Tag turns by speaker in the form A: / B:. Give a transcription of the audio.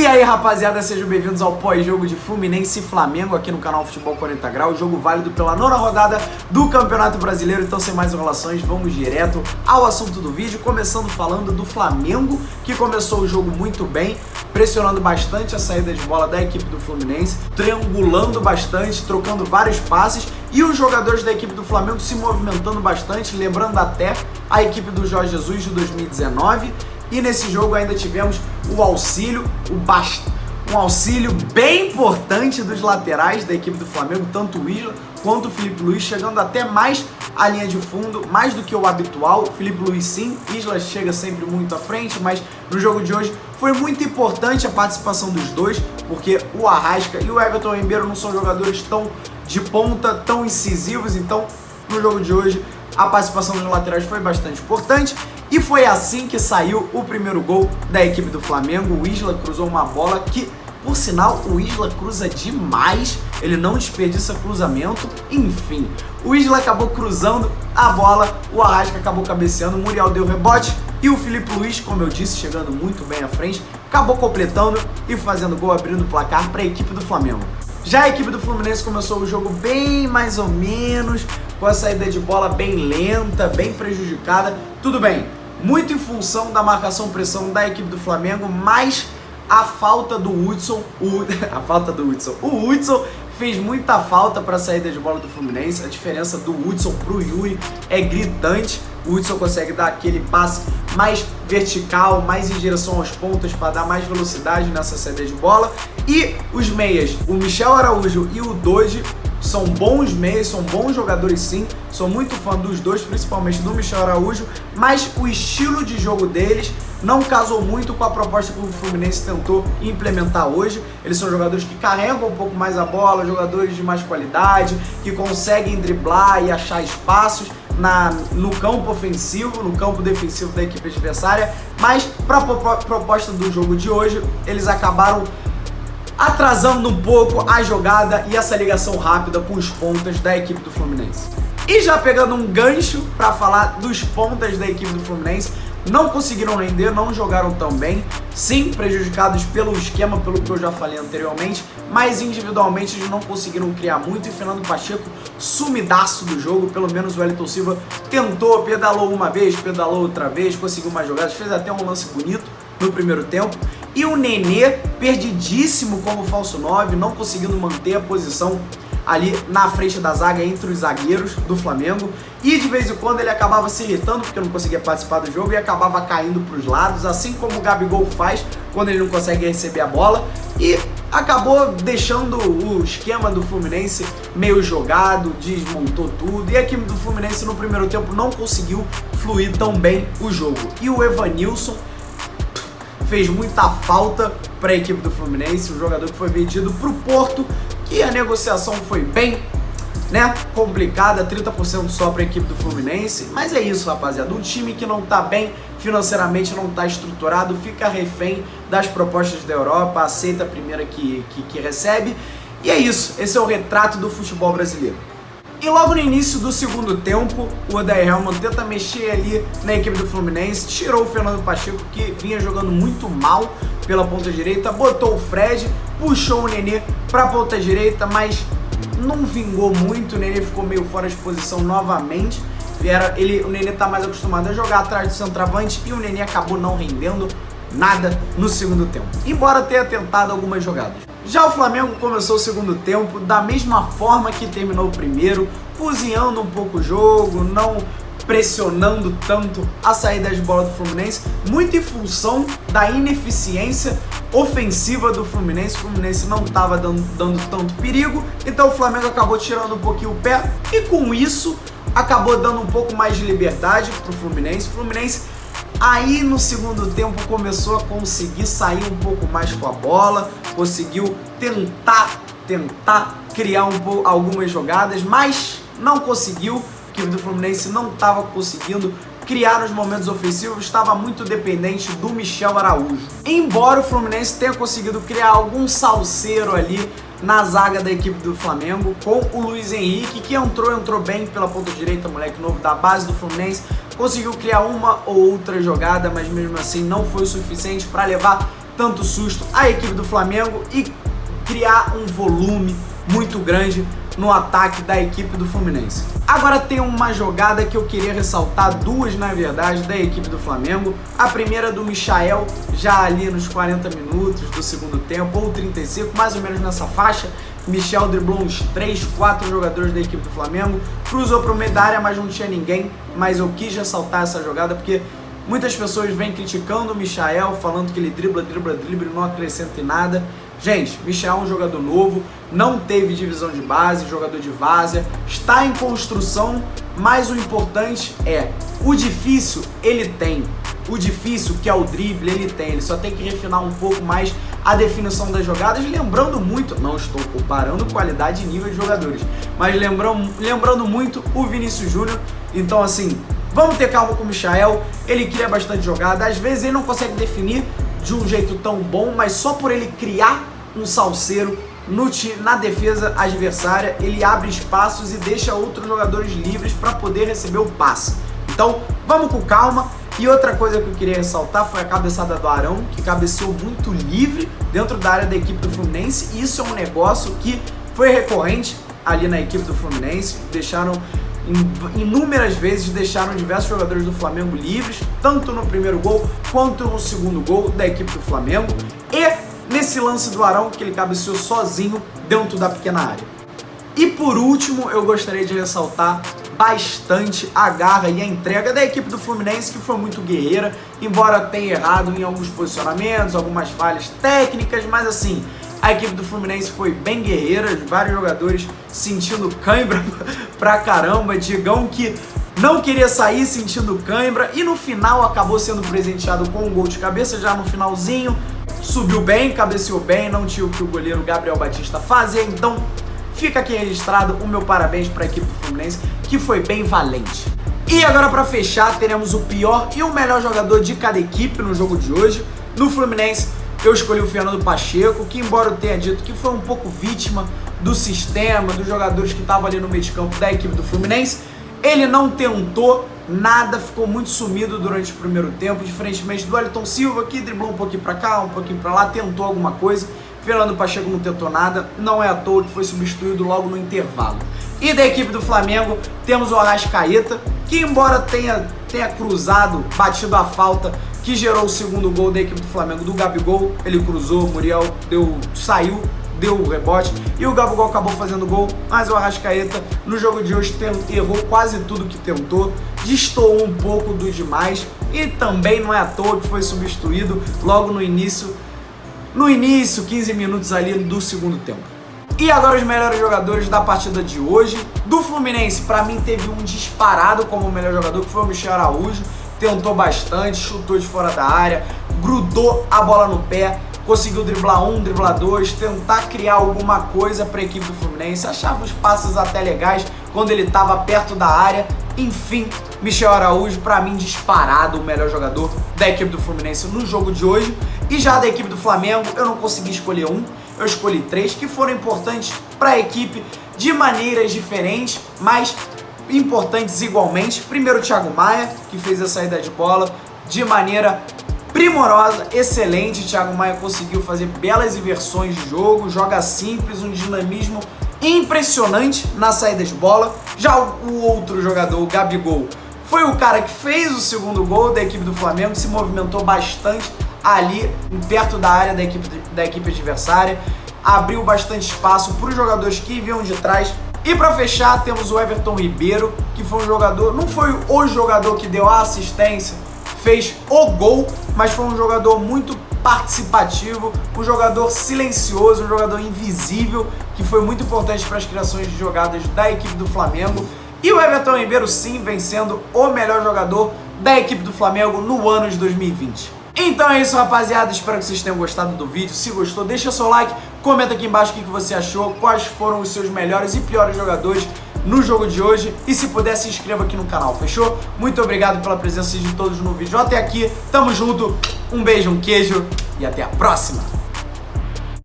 A: E aí, rapaziada, sejam bem-vindos ao pós-jogo de Fluminense e Flamengo aqui no canal Futebol 40 Graus, jogo válido pela 9ª rodada do Campeonato Brasileiro. Então, sem mais enrolações, vamos direto ao assunto do vídeo, começando falando do Flamengo, que começou o jogo muito bem, pressionando bastante a saída de bola da equipe do Fluminense, triangulando bastante, trocando vários passes, e os jogadores da equipe do Flamengo se movimentando bastante, lembrando até a equipe do Jorge Jesus de 2019. E nesse jogo ainda tivemos o auxílio, um auxílio bem importante dos laterais da equipe do Flamengo, tanto o Isla quanto o Filipe Luís, chegando até mais à linha de fundo, mais do que o habitual. O Filipe Luís sim, Isla chega sempre muito à frente, mas no jogo de hoje foi muito importante a participação dos dois, porque o Arrasca e o Everton Ribeiro não são jogadores tão de ponta, tão incisivos. Então no jogo de hoje a participação dos laterais foi bastante importante. E foi assim que saiu o primeiro gol da equipe do Flamengo. O Isla cruzou uma bola que, por sinal, o Isla cruza demais, ele não desperdiça cruzamento. Enfim, o Isla acabou cruzando a bola, o Arrasca acabou cabeceando, o Muriel deu rebote e o Filipe Luís, como eu disse, chegando muito bem à frente, acabou completando e fazendo gol, abrindo o placar para a equipe do Flamengo. Já a equipe do Fluminense começou o jogo bem mais ou menos, com a saída de bola bem lenta, bem prejudicada. Tudo bem, muito em função da marcação-pressão da equipe do Flamengo, mas a falta do Hudson, o Hudson fez muita falta para a saída de bola do Fluminense. A diferença do Hudson pro Yuri é gritante. O Hudson consegue dar aquele passe mais vertical, mais em direção aos pontas para dar mais velocidade nessa saída de bola. E os meias, o Michel Araújo e o Dodi, são bons meias, são bons jogadores sim, sou muito fã dos dois, principalmente do Michel Araújo, mas o estilo de jogo deles não casou muito com a proposta que o Fluminense tentou implementar hoje. Eles são jogadores que carregam um pouco mais a bola, jogadores de mais qualidade, que conseguem driblar e achar espaços no campo ofensivo, no campo defensivo da equipe adversária, mas para a proposta do jogo de hoje, eles acabaram atrasando um pouco a jogada e essa ligação rápida com os pontas da equipe do Fluminense. E já pegando um gancho para falar dos pontas da equipe do Fluminense, não conseguiram render, não jogaram tão bem, sim, prejudicados pelo esquema, pelo que eu já falei anteriormente, mas individualmente eles não conseguiram criar muito. E Fernando Pacheco, sumidaço do jogo, pelo menos o Wellington Silva tentou, pedalou uma vez, pedalou outra vez, conseguiu mais jogadas, fez até um lance bonito no primeiro tempo. E o Nenê, perdidíssimo como falso 9, não conseguindo manter a posição ali na frente da zaga entre os zagueiros do Flamengo. E de vez em quando ele acabava se irritando porque não conseguia participar do jogo e acabava caindo para os lados, assim como o Gabigol faz quando ele não consegue receber a bola. E acabou deixando o esquema do Fluminense meio jogado, desmontou tudo. E a equipe do Fluminense no primeiro tempo não conseguiu fluir tão bem o jogo. E o Evanilson fez muita falta para a equipe do Fluminense, o jogador que foi vendido para o Porto, que a negociação foi bem, complicada, 30% só para a equipe do Fluminense. Mas é isso, rapaziada, um time que não está bem financeiramente, não está estruturado, fica refém das propostas da Europa, aceita a primeira que recebe, e é isso, esse é o retrato do futebol brasileiro. E logo no início do segundo tempo, o Odair Hellmann tenta mexer ali na equipe do Fluminense, tirou o Fernando Pacheco, que vinha jogando muito mal pela ponta direita, botou o Fred, puxou o Nenê para a ponta direita, mas não vingou muito. O Nenê ficou meio fora de posição novamente. O Nenê tá mais acostumado a jogar atrás do centroavante e o Nenê acabou não rendendo nada no segundo tempo, embora tenha tentado algumas jogadas. Já o Flamengo começou o segundo tempo da mesma forma que terminou o primeiro, cozinhando um pouco o jogo, não pressionando tanto a saída de bola do Fluminense, muito em função da ineficiência ofensiva do Fluminense. O Fluminense não estava dando tanto perigo, então o Flamengo acabou tirando um pouquinho o pé e com isso acabou dando um pouco mais de liberdade para o Fluminense. O Fluminense aí no segundo tempo começou a conseguir sair um pouco mais com a bola, conseguiu tentar criar algumas jogadas, mas não conseguiu. A equipe do Fluminense não estava conseguindo criar nos momentos ofensivos, estava muito dependente do Michel Araújo. Embora o Fluminense tenha conseguido criar algum salseiro ali na zaga da equipe do Flamengo, com o Luiz Henrique, que entrou bem pela ponta direita, moleque novo da base do Fluminense, conseguiu criar uma ou outra jogada, mas mesmo assim não foi o suficiente para levar tanto susto à equipe do Flamengo e criar um volume muito grande no ataque da equipe do Fluminense. Agora tem uma jogada que eu queria ressaltar, duas na verdade, da equipe do Flamengo. A primeira do Michael, já ali nos 40 minutos do segundo tempo, ou 35, mais ou menos nessa faixa. Michel driblou uns 3, 4 jogadores da equipe do Flamengo, cruzou para o meio da área, mas não tinha ninguém. Mas eu quis ressaltar essa jogada porque muitas pessoas vêm criticando o Michael, falando que ele dribla e não acrescenta em nada. Gente, Michel é um jogador novo, não teve divisão de base, jogador de várzea, está em construção, mas o importante é, o difícil ele tem. O difícil, que é o drible, ele tem. Ele só tem que refinar um pouco mais a definição das jogadas, lembrando muito, não estou comparando qualidade e nível de jogadores, mas lembrando muito o Vinícius Júnior. Então assim, vamos ter calma com o Michael, ele cria bastante jogada, às vezes ele não consegue definir de um jeito tão bom, mas só por ele criar um salseiro na defesa adversária, ele abre espaços e deixa outros jogadores livres para poder receber o passe. Então, vamos com calma. E outra coisa que eu queria ressaltar foi a cabeçada do Arão, que cabeceou muito livre dentro da área da equipe do Fluminense. Isso é um negócio que foi recorrente ali na equipe do Fluminense, inúmeras vezes deixaram diversos jogadores do Flamengo livres, tanto no primeiro gol quanto no segundo gol da equipe do Flamengo, e nesse lance do Arão que ele cabeceou sozinho dentro da pequena área. E por último, eu gostaria de ressaltar bastante a garra e a entrega da equipe do Fluminense, que foi muito guerreira, embora tenha errado em alguns posicionamentos, algumas falhas técnicas, mas assim, a equipe do Fluminense foi bem guerreira, vários jogadores sentindo cãibra pra caramba, Digão que não queria sair sentindo cãibra e no final acabou sendo presenteado com um gol de cabeça já no finalzinho, subiu bem, cabeceou bem, não tinha o que o goleiro Gabriel Batista fazer, então fica aqui registrado o meu parabéns para a equipe do Fluminense, que foi bem valente. E agora para fechar, teremos o pior e o melhor jogador de cada equipe no jogo de hoje. No Fluminense, eu escolhi o Fernando Pacheco, que embora eu tenha dito que foi um pouco vítima do sistema, dos jogadores que estavam ali no meio de campo da equipe do Fluminense, ele não tentou nada, ficou muito sumido durante o primeiro tempo, diferentemente do Wellington Silva, que driblou um pouquinho para cá, um pouquinho para lá, tentou alguma coisa. Fernando Pacheco não tentou nada, não é à toa que foi substituído logo no intervalo. E da equipe do Flamengo, temos o Arrascaeta, que embora tenha cruzado, batido a falta que gerou o segundo gol da equipe do Flamengo do Gabigol, ele cruzou, o Muriel saiu, deu o rebote e o Gabigol acabou fazendo gol, mas o Arrascaeta no jogo de hoje errou quase tudo que tentou, destoou um pouco do demais e também não é à toa que foi substituído logo no início, 15 minutos ali do segundo tempo. E agora os melhores jogadores da partida de hoje. Do Fluminense, pra mim teve um disparado como o melhor jogador, que foi o Michel Araújo. Tentou bastante, chutou de fora da área, grudou a bola no pé, conseguiu driblar um, driblar dois, tentar criar alguma coisa para a equipe do Fluminense, achava os passes até legais quando ele estava perto da área. Enfim, Michel Araújo, para mim, disparado o melhor jogador da equipe do Fluminense no jogo de hoje. E já da equipe do Flamengo, eu não consegui escolher um, eu escolhi três que foram importantes para a equipe de maneiras diferentes, mas importantes igualmente. Primeiro, o Thiago Maia, que fez a saída de bola de maneira primorosa, excelente. Thiago Maia conseguiu fazer belas inversões de jogo, joga simples, um dinamismo impressionante na saída de bola. Já o outro jogador, o Gabigol, foi o cara que fez o segundo gol da equipe do Flamengo, se movimentou bastante ali perto da área da equipe adversária, abriu bastante espaço para os jogadores que vinham de trás. E para fechar, temos o Everton Ribeiro, que foi um jogador, não foi o jogador que deu a assistência, fez o gol, mas foi um jogador muito participativo, um jogador silencioso, um jogador invisível, que foi muito importante para as criações de jogadas da equipe do Flamengo. E o Everton Ribeiro sim vem sendo o melhor jogador da equipe do Flamengo no ano de 2020. Então é isso, rapaziada, espero que vocês tenham gostado do vídeo. Se gostou, deixa seu like, comenta aqui embaixo o que você achou, quais foram os seus melhores e piores jogadores no jogo de hoje. E se puder, se inscreva aqui no canal, fechou? Muito obrigado pela presença de todos no vídeo até aqui, tamo junto, um beijo, um queijo e até a próxima!